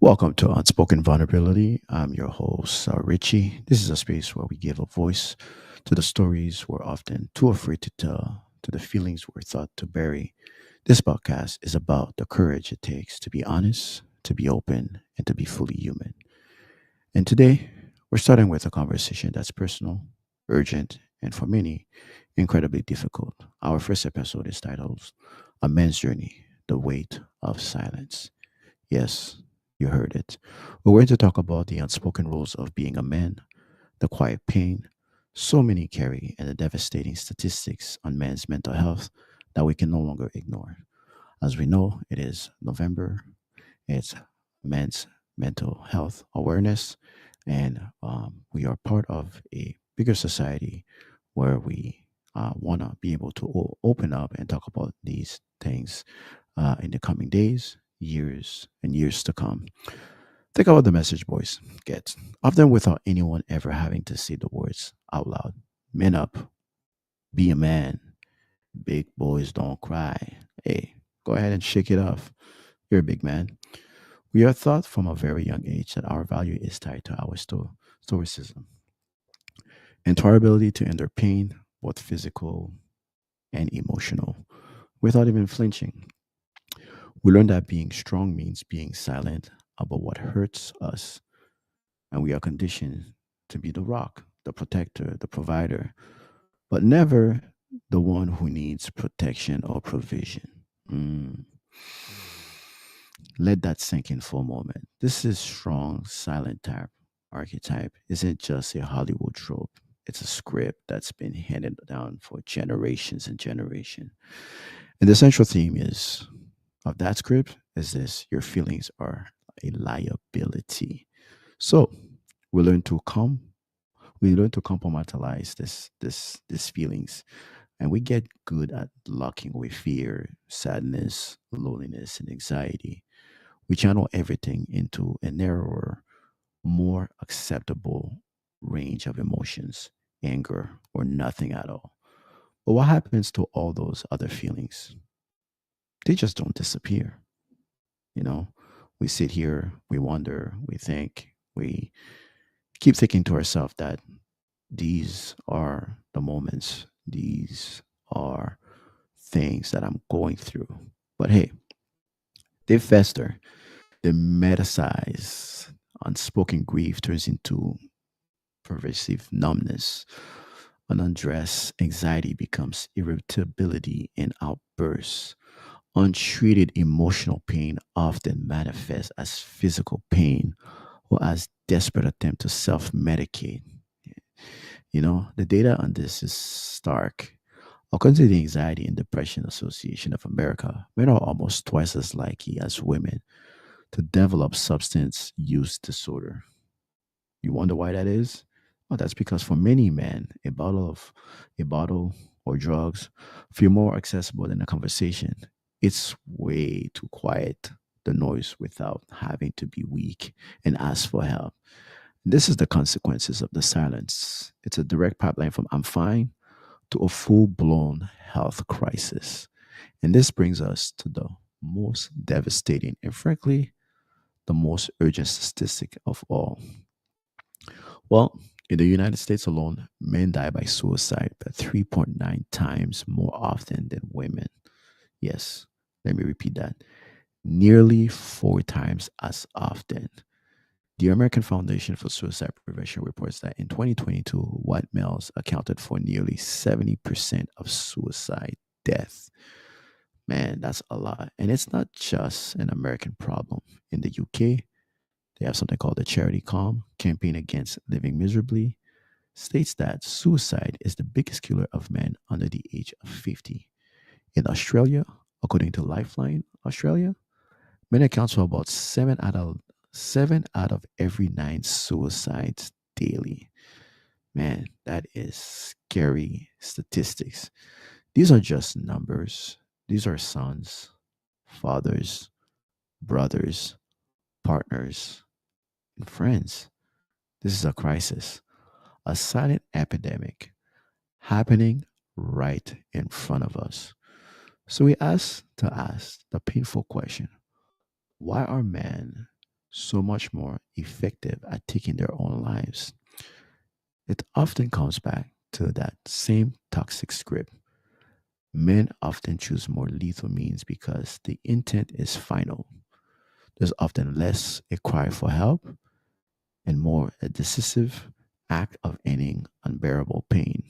Welcome to Unspoken Vulnerability. I'm your host, Richie. This is a space where we give a voice to the stories we're often too afraid to tell, to the feelings we're thought to bury. This podcast is about the courage it takes to be honest, to be open, and to be fully human. And today, we're starting with a conversation that's personal, urgent, and for many, incredibly difficult. Our first episode is titled A Man's Journey: The Weight of Silence. Yes, you heard it. We're going to talk about the unspoken rules of being a man, the quiet pain so many carry, and the devastating statistics on men's mental health that we can no longer ignore. As we know, it is November, it's Men's Mental Health Awareness, and we are part of a bigger society where we want to be able to open up and talk about these things in the coming days, years, and years to come. Think about the message boys get, often without anyone ever having to say the words out loud. Men up, be a man. Big boys don't cry. Hey, go ahead and shake it off. You're a big man. We are taught from a very young age that our value is tied to our stoicism and to our ability to endure pain, both physical and emotional, without even flinching. We learn that being strong means being silent about what hurts us, and we are conditioned to be the rock, the protector, the provider, but never the one who needs protection or provision. Mm. Let that sink in for a moment. This is strong, silent type archetype isn't just a Hollywood trope. It's a script that's been handed down for generations and generations. And the central theme is of that script is this: your feelings are a liability. So we learn to come, we learn to compartmentalize these feelings, and we get good at locking with fear, sadness, loneliness, and anxiety. We channel everything into a narrower, more acceptable range of emotions, anger, or nothing at all. But what happens to all those other feelings? They just don't disappear. You know, we sit here, we wonder, we think, we keep thinking to ourselves that these are the moments, these are things that I'm going through. But hey, they fester, they metastasize. Unspoken grief turns into pervasive numbness. Unaddressed anxiety becomes irritability and outbursts. Untreated emotional pain often manifests as physical pain or as desperate attempt to self-medicate. You know, the data on this is stark. According to the Anxiety and Depression Association of America, men are almost twice as likely as women to develop substance use disorder. You wonder why that is? Well, that's because for many men, a bottle or drugs feel more accessible than a conversation. It's way too quiet the noise without having to be weak and ask for help. This is the consequences of the silence. It's a direct pipeline from I'm fine to a full blown health crisis. And this brings us to the most devastating and, frankly, the most urgent statistic of all. Well, in the United States alone, men die by suicide by 3.9 times more often than women. Yes, let me repeat that. Nearly four times as often. The American Foundation for Suicide Prevention reports that in 2022, white males accounted for nearly 70% of suicide deaths. Man, that's a lot. And it's not just an American problem. In the UK, they have something called the Charity Calm campaign against living miserably, states that suicide is the biggest killer of men under the age of 50. In Australia, according to Lifeline Australia, men account for about seven out of every nine suicides daily. Man, that is scary statistics. These are just numbers. These are sons, fathers, brothers, partners, and friends. This is a crisis, a silent epidemic happening right in front of us. So we ask the painful question: why are men so much more effective at taking their own lives. It often comes back to that same toxic script. Men often choose more lethal means because the intent is final. There's often less a cry for help and more a decisive act of ending unbearable pain.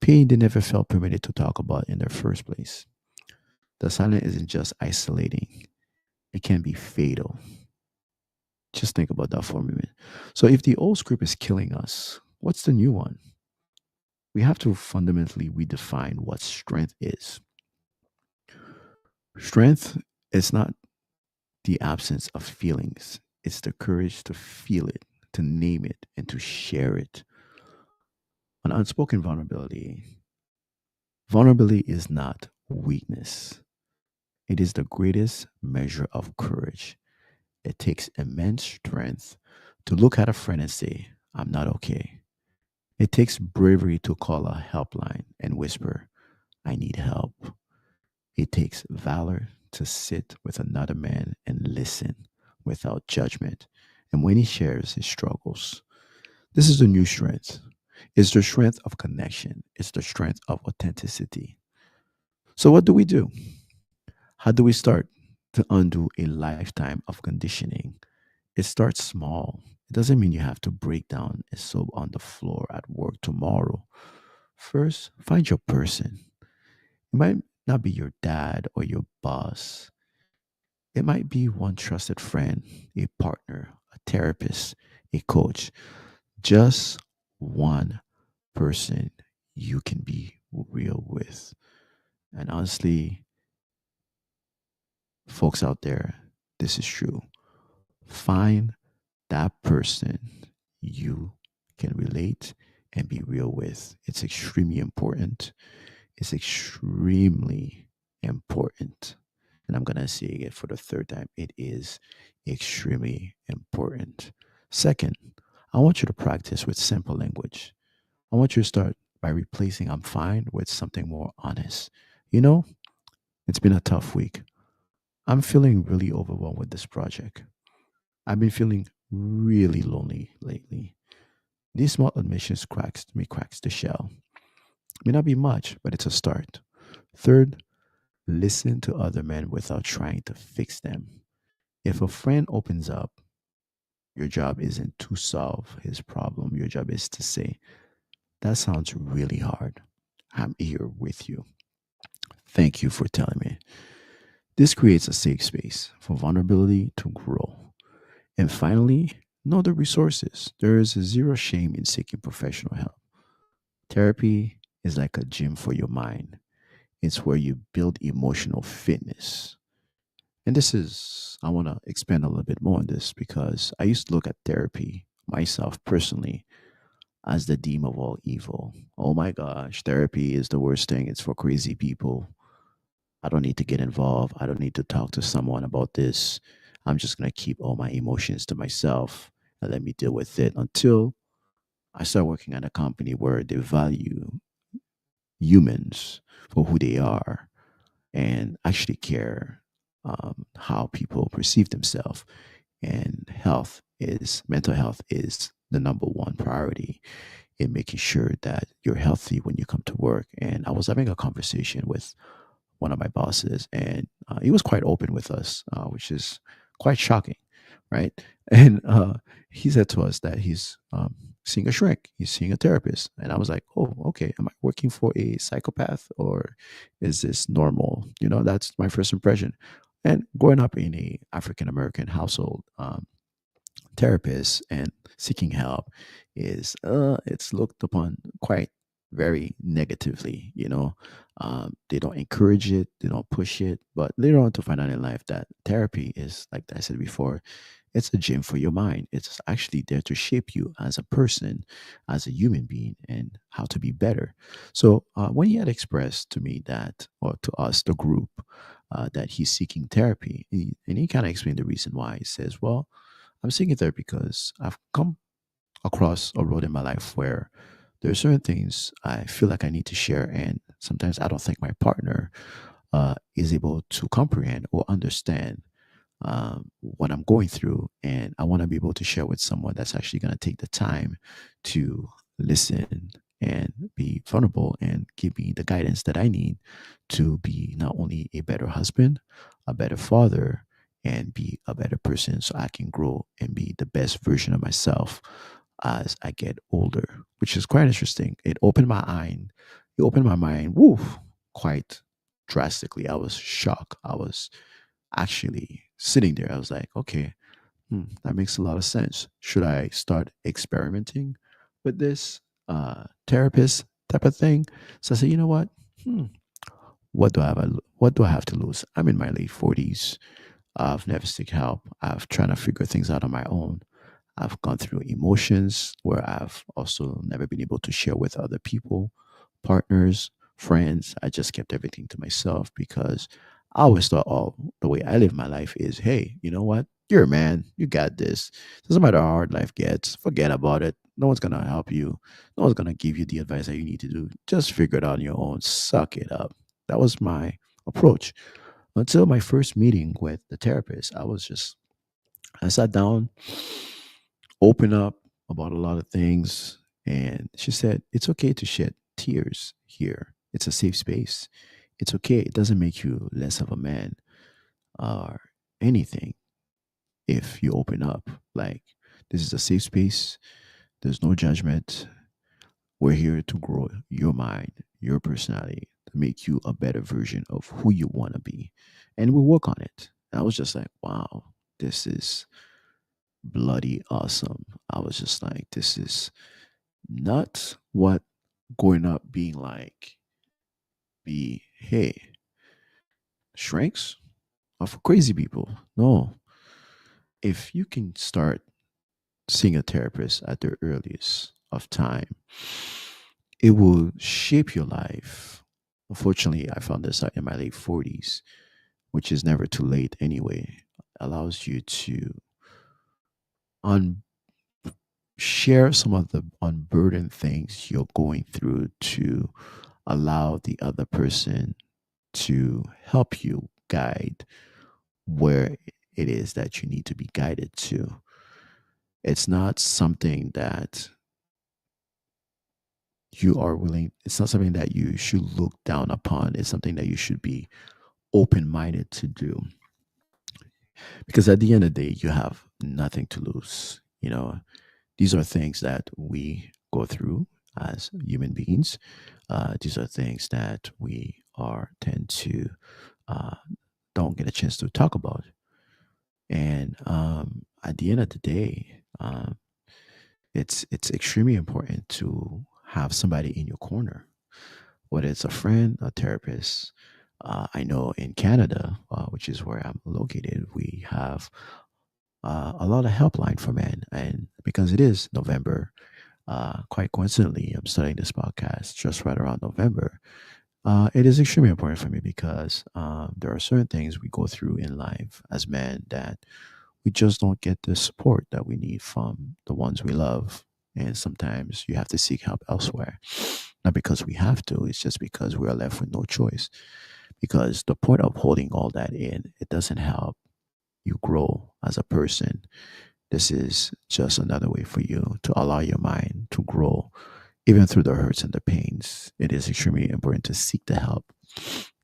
Pain they never felt permitted to talk about in the first place. The silence isn't just isolating, it can be fatal. Just think about that for a minute. So, if the old script is killing us, what's the new one? We have to fundamentally redefine what strength is. Strength is not the absence of feelings, it's the courage to feel it, to name it, and to share it. An unspoken vulnerability is not weakness, it is the greatest measure of courage. It takes immense strength to look at a friend and say, I'm not okay. It takes bravery to call a helpline and whisper, I need help. It takes valor to sit with another man and listen without judgment. And when he shares his struggles, this is the new strength. It's the strength of connection, it's the strength of authenticity. So, what do we do? How do we start to undo a lifetime of conditioning? It starts small. It doesn't mean you have to break down a soap on the floor at work tomorrow. First, find your person. It might not be your dad or your boss. It might be one trusted friend, a partner, a therapist, a coach. Just one person you can be real with. And honestly, folks out there, this is true. Find that person you can relate and be real with. It's extremely important. It's extremely important. And I'm going to say it for the third time. It is extremely important. Second, I want you to practice with simple language. I want you to start by replacing I'm fine with something more honest. You know, it's been a tough week. I'm feeling really overwhelmed with this project. I've been feeling really lonely lately. These small admissions cracks the shell. May not be much, but it's a start. Third, listen to other men without trying to fix them. If a friend opens up, your job isn't to solve his problem. Your job is to say, that sounds really hard. I'm here with you. Thank you for telling me. This creates a safe space for vulnerability to grow. And finally, know the resources. There is zero shame in seeking professional help. Therapy is like a gym for your mind. It's where you build emotional fitness. And this is, I want to expand a little bit more on this because I used to look at therapy myself personally as the demon of all evil. Oh my gosh, therapy is the worst thing. It's for crazy people. I don't need to get involved. I don't need to talk to someone about this. I'm just going to keep all my emotions to myself and let me deal with it until I start working at a company where they value humans for who they are and actually care how people perceive themselves. And mental health is the number one priority in making sure that you're healthy when you come to work. And I was having a conversation with one of my bosses, and he was quite open with us, which is quite shocking, right? And he said to us that he's seeing a shrink, he's seeing a therapist, and I was like, "Oh, okay. Am I working for a psychopath, or is this normal?" You know, that's my first impression. And growing up in a African American household, therapists and seeking help is it's looked upon quite very negatively. They don't encourage it, they don't push it, but later on to find out in life that therapy is, like I said before, it's a gym for your mind. It's actually there to shape you as a person, as a human being, and how to be better. So when he had expressed to me that, or to us, the group, that he's seeking therapy, and he kind of explained the reason why. He says, well, I'm seeking therapy because I've come across a road in my life where there are certain things I feel like I need to share, and sometimes I don't think my partner is able to comprehend or understand. what I'm going through, and I want to be able to share with someone that's actually going to take the time to listen and be vulnerable and give me the guidance that I need to be not only a better husband, a better father, and be a better person so I can grow and be the best version of myself as I get older, which is quite interesting. It opened my mind, woo, quite drastically. I was shocked. I was actually sitting there. I was like, okay, that makes a lot of sense. Should I start experimenting with this therapist type of thing? So I said, you know what? Hmm, what do I have to lose? I'm in my late 40s. I've never seek help. I've trying to figure things out on my own. I've gone through emotions where I've also never been able to share with other people, partners, friends. I just kept everything to myself because I always thought, oh, the way I live my life is, hey, you know what? You're a man. You got this. Doesn't matter how hard life gets. Forget about it. No one's going to help you. No one's going to give you the advice that you need to do. Just figure it out on your own. Suck it up. That was my approach until my first meeting with the therapist. I sat down, opened up about a lot of things, and she said, it's okay to shed tears here. It's a safe space. It's okay. It doesn't make you less of a man or anything if you open up. Like, this is a safe space. There's no judgment. We're here to grow your mind, your personality, to make you a better version of who you want to be. And we work on it. I was just like, wow, this is bloody awesome. I was just like, this is not what growing up being like, be, hey, shrinks are for crazy people. No. If you can start seeing a therapist at the earliest of time, it will shape your life. Unfortunately, I found this out in my late 40s, which is never too late anyway. Allows you to un- share some of the unburdened things you're going through to allow the other person to help you guide where it is that you need to be guided to. It's not something that it's not something that you should look down upon. It's something that you should be open minded to do. Because at the end of the day, you have nothing to lose. These are things that we go through as human beings. These are things that we are tend to uh, don't get a chance to talk about. And at the end of the day, it's extremely important to have somebody in your corner, whether it's a friend, a therapist. I know in Canada, which is where I'm located, we have a lot of helpline for men, and because it is November, quite coincidentally, I'm studying this podcast just right around November. It is extremely important for me because there are certain things we go through in life as men that we just don't get the support that we need from the ones we love. And sometimes you have to seek help elsewhere. Not because we have to, it's just because we are left with no choice. Because the point of holding all that in, it doesn't help you grow as a person. This is just another way for you to allow your mind to grow, even through the hurts and the pains. It is extremely important to seek the help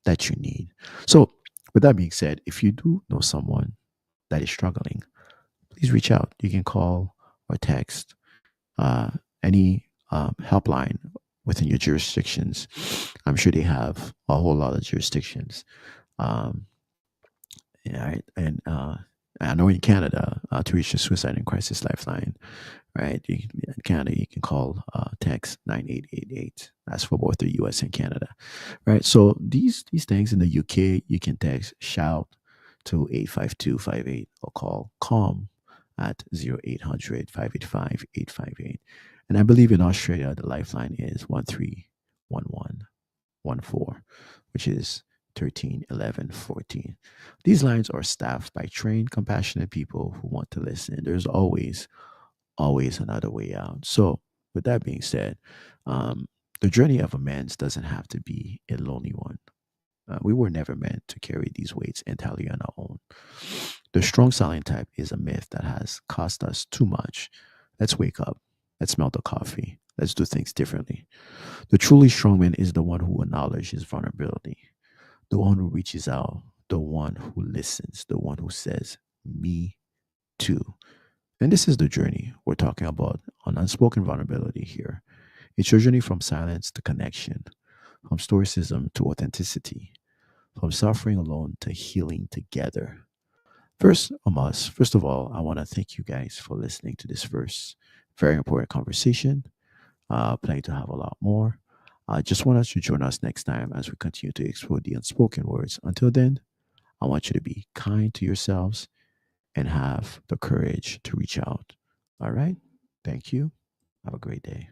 that you need. So, with that being said, if you do know someone that is struggling, please reach out. You can call or text uh, any helpline within your jurisdictions. I'm sure they have a whole lot of jurisdictions. Um, yeah, right? And I know in Canada, to reach the Suicide and Crisis Lifeline, right? In Canada, you can call text 9888. That's for both the US and Canada, right? So these things in the UK, you can text shout to 85258 or call calm at 0800 585 858. And I believe in Australia, the lifeline is 131114, which is 13 11 14. These lines are staffed by trained, compassionate people who want to listen. There's always another way out. So, with that being said, um, the journey of a man's doesn't have to be a lonely one. We were never meant to carry these weights entirely on our own. The strong silent type is a myth that has cost us too much. Let's wake up. Let's smell the coffee. Let's do things differently. The truly strong man is the one who acknowledges vulnerability, the one who reaches out, the one who listens, the one who says, me too. And this is the journey we're talking about on unspoken vulnerability here. It's your journey from silence to connection, from stoicism to authenticity, from suffering alone to healing together. First of all, I want to thank you guys for listening to this first very important conversation. Planning to have a lot more. I just want us to join us next time as we continue to explore the unspoken words. Until then, I want you to be kind to yourselves and have the courage to reach out. All right. Thank you. Have a great day.